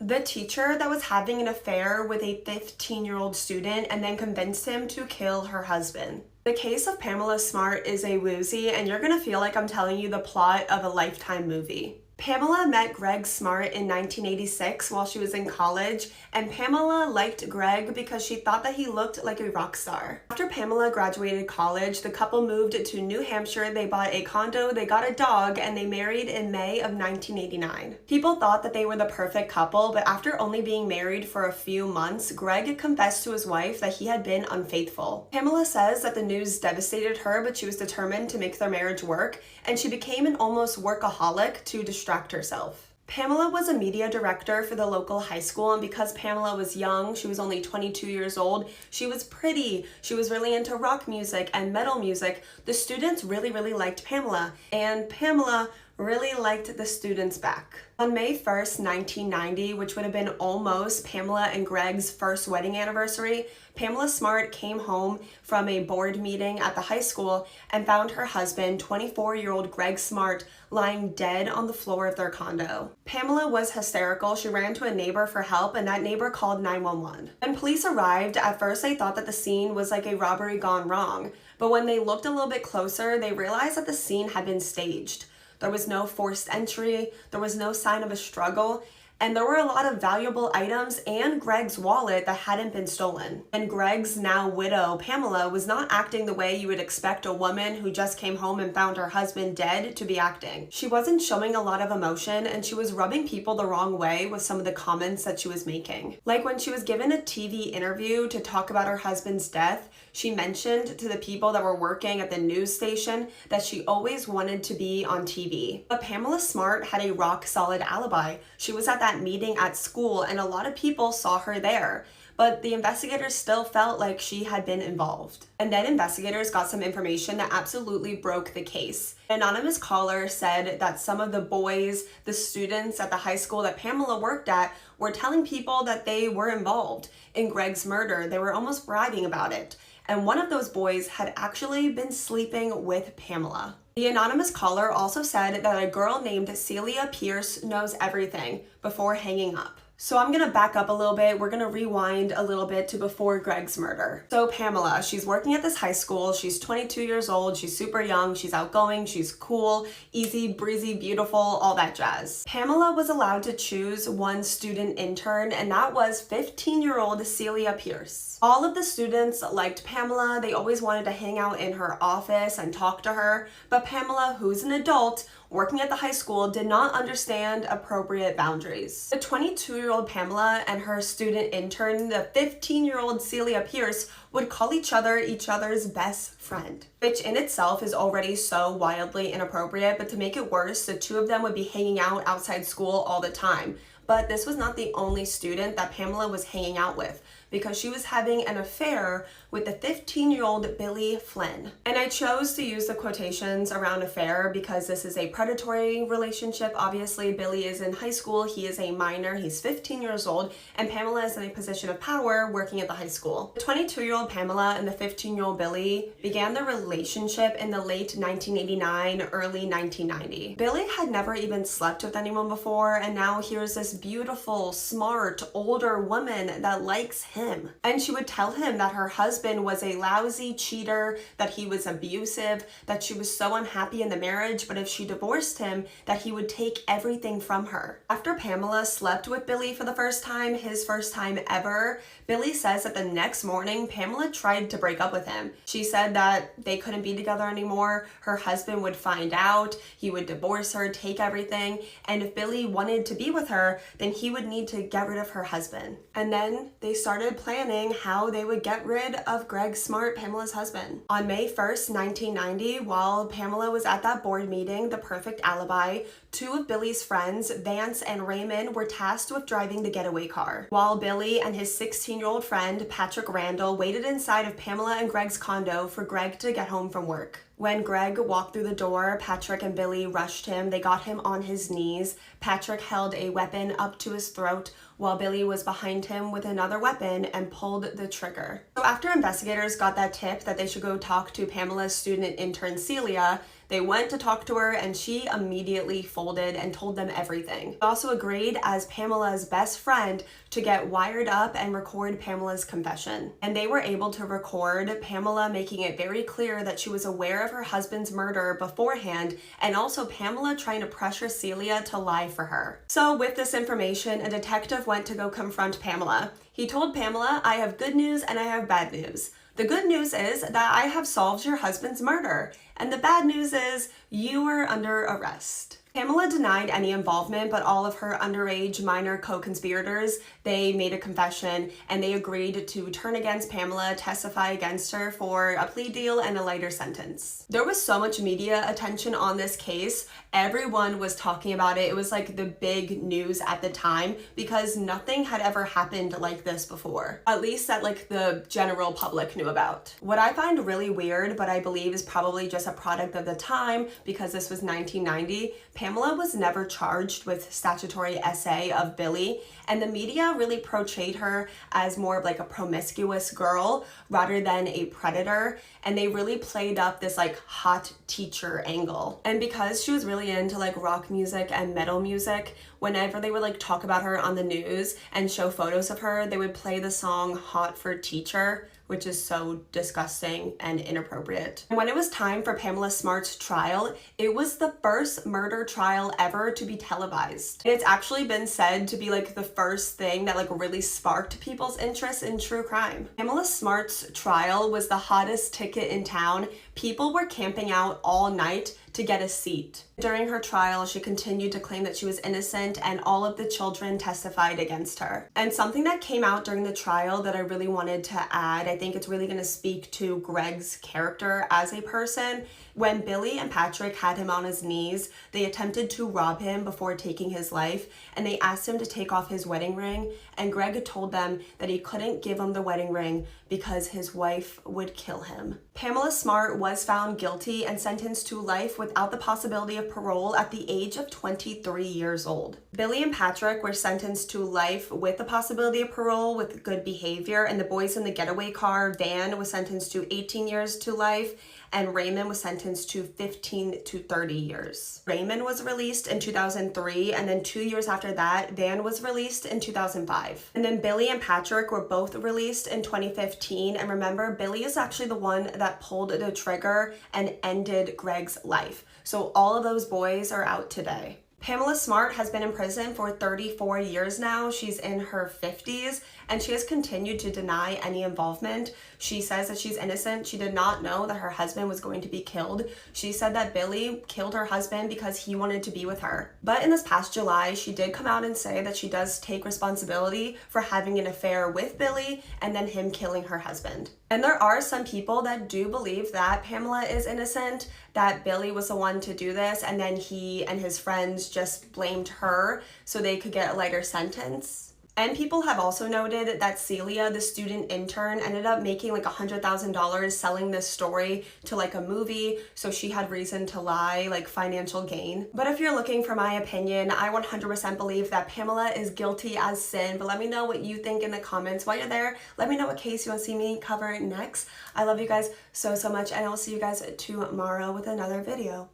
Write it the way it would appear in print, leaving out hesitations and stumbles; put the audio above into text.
The teacher that was having an affair with a 15-year-old student and then convinced him to kill her husband. The case of Pamela Smart is a woozy, and you're gonna feel like I'm telling you the plot of a Lifetime movie. Pamela met Greg Smart in 1986 while she was in college, and Pamela liked Greg because she thought that he looked like a rock star. After Pamela graduated college, the couple moved to New Hampshire, they bought a condo, they got a dog, and they married in May of 1989. People thought that they were the perfect couple, but after only being married for a few months, Greg confessed to his wife that he had been unfaithful. Pamela says that the news devastated her, but she was determined to make their marriage work, and she became an almost workaholic to distract herself. Pamela was a media director for the local high school, and because Pamela was young, she was only 22 years old, she was pretty, she was really into rock music and metal music, the students really liked Pamela, and Pamela really liked the students back. On May 1st, 1990, which would have been almost Pamela and Greg's first wedding anniversary, Pamela Smart came home from a board meeting at the high school and found her husband, 24-year-old Greg Smart, lying dead on the floor of their condo. Pamela was hysterical. She ran to a neighbor for help, and that neighbor called 911. When police arrived, at first they thought that the scene was like a robbery gone wrong, but when they looked a little bit closer, they realized that the scene had been staged. There was no forced entry, there was no sign of a struggle, and there were a lot of valuable items and Greg's wallet that hadn't been stolen. And Greg's now widow, Pamela, was not acting the way you would expect a woman who just came home and found her husband dead to be acting. She wasn't showing a lot of emotion, and she was rubbing people the wrong way with some of the comments that she was making. Like when she was given a TV interview to talk about her husband's death, she mentioned to the people that were working at the news station that she always wanted to be on TV. But Pamela Smart had a rock-solid alibi. She was at that meeting at school, and a lot of people saw her there. But the investigators still felt like she had been involved. And then investigators got some information that absolutely broke the case. An anonymous caller said that some of the boys, the students at the high school that Pamela worked at, were telling people that they were involved in Greg's murder. They were almost bragging about it. And one of those boys had actually been sleeping with Pamela. The anonymous caller also said that a girl named Celia Pierce knows everything before hanging up. So I'm gonna back up a little bit. We're gonna rewind a little bit to before Greg's murder. So Pamela, she's working at this high school. She's 22 years old. She's super young. She's outgoing. She's cool, easy, breezy, beautiful, all that jazz. Pamela was allowed to choose one student intern, and that was 15-year-old Celia Pierce. All of the students liked Pamela. They always wanted to hang out in her office and talk to her. But Pamela, who's an adult, working at the high school, did not understand appropriate boundaries. The 22-year-old Pamela and her student intern, the 15-year-old Celia Pierce, would call each other's best friend, which in itself is already so wildly inappropriate, but to make it worse, the two of them would be hanging out outside school all the time. But this was not the only student that Pamela was hanging out with, because she was having an affair with the 15-year-old Billy Flynn. And I chose to use the quotations around affair because this is a predatory relationship. Obviously, Billy is in high school, he is a minor, he's 15 years old, and Pamela is in a position of power working at the high school. The 22-year-old Pamela and the 15-year-old Billy began their relationship in the late 1989, early 1990. Billy had never even slept with anyone before, and now here's this beautiful, smart, older woman that likes him. And she would tell him that her husband was a lousy cheater, that he was abusive, that she was so unhappy in the marriage, but if she divorced him, that he would take everything from her. After Pamela slept with Billy for the first time, his first time ever, Billy says that the next morning, Pamela tried to break up with him. She said that they couldn't be together anymore. Her husband would find out, he would divorce her, take everything, and if Billy wanted to be with her, then he would need to get rid of her husband. And then they started planning how they would get rid of Greg Smart, Pamela's husband. On May 1st, 1990, while Pamela was at that board meeting, The Perfect Alibi, two of Billy's friends, Vance and Raymond, were tasked with driving the getaway car, while Billy and his 16-year-old friend, Patrick Randall, waited inside of Pamela and Greg's condo for Greg to get home from work. When Greg walked through the door, Patrick and Billy rushed him. They got him on his knees. Patrick held a weapon up to his throat while Billy was behind him with another weapon and pulled the trigger. So after investigators got that tip that they should go talk to Pamela's student intern Celia, They went to talk to her and she immediately folded and told them everything. She also agreed as Pamela's best friend to get wired up and record Pamela's confession. And they were able to record Pamela making it very clear that she was aware of her husband's murder beforehand, and also Pamela trying to pressure Celia to lie for her. So with this information, a detective went to go confront Pamela. He told Pamela, "I have good news and I have bad news. The good news is that I have solved your husband's murder, and the bad news is you are under arrest." Pamela denied any involvement, but all of her underage minor co-conspirators, they made a confession and they agreed to turn against Pamela, testify against her for a plea deal and a lighter sentence. There was so much media attention on this case. Everyone was talking about it. It was like the big news at the time because nothing had ever happened like this before, at least that like the general public knew about. What I find really weird, but I believe is probably just a product of the time because this was 1990, Pamela was never charged with statutory SA of Billy, and the media really portrayed her as more of like a promiscuous girl rather than a predator, and they really played up this like hot teacher angle. And because she was really into like rock music and metal music, whenever they would like talk about her on the news and show photos of her, they would play the song Hot for Teacher, which is so disgusting and inappropriate. When it was time for Pamela Smart's trial, it was the first murder trial ever to be televised. And it's actually been said to be like the first thing that like really sparked people's interest in true crime. Pamela Smart's trial was the hottest ticket in town. People were camping out all night to get a seat. During her trial, she continued to claim that she was innocent and all of the children testified against her. And something that came out during the trial that I really wanted to add, I think it's really gonna speak to Greg's character as a person. When Billy and Patrick had him on his knees, they attempted to rob him before taking his life, and they asked him to take off his wedding ring, and Greg told them that he couldn't give him the wedding ring because his wife would kill him. Pamela Smart was found guilty and sentenced to life without the possibility of parole at the age of 23 years old. Billy and Patrick were sentenced to life with the possibility of parole with good behavior, and the boys in the getaway car van was sentenced to 18 years to life, and Raymond was sentenced to 15 to 30 years. Raymond was released in 2003, and then 2 years after that, Van was released in 2005. And then Billy and Patrick were both released in 2015, and remember, Billy is actually the one that pulled the trigger and ended Greg's life. So all of those boys are out today. Pamela Smart has been in prison for 34 years now. She's in her 50s, and she has continued to deny any involvement. She says that she's innocent. She did not know that her husband was going to be killed. She said that Billy killed her husband because he wanted to be with her. But in this past July, she did come out and say that she does take responsibility for having an affair with Billy and then him killing her husband. And there are some people that do believe that Pamela is innocent, that Billy was the one to do this, and then he and his friends just blamed her so they could get a lighter sentence. And people have also noted that Celia, the student intern, ended up making like $100,000 selling this story to like a movie, so she had reason to lie, like financial gain. But if you're looking for my opinion, I 100% believe that Pamela is guilty as sin, but let me know what you think in the comments. While you're there, let me know what case you want to see me cover next. I love you guys so much, and I'll see you guys tomorrow with another video.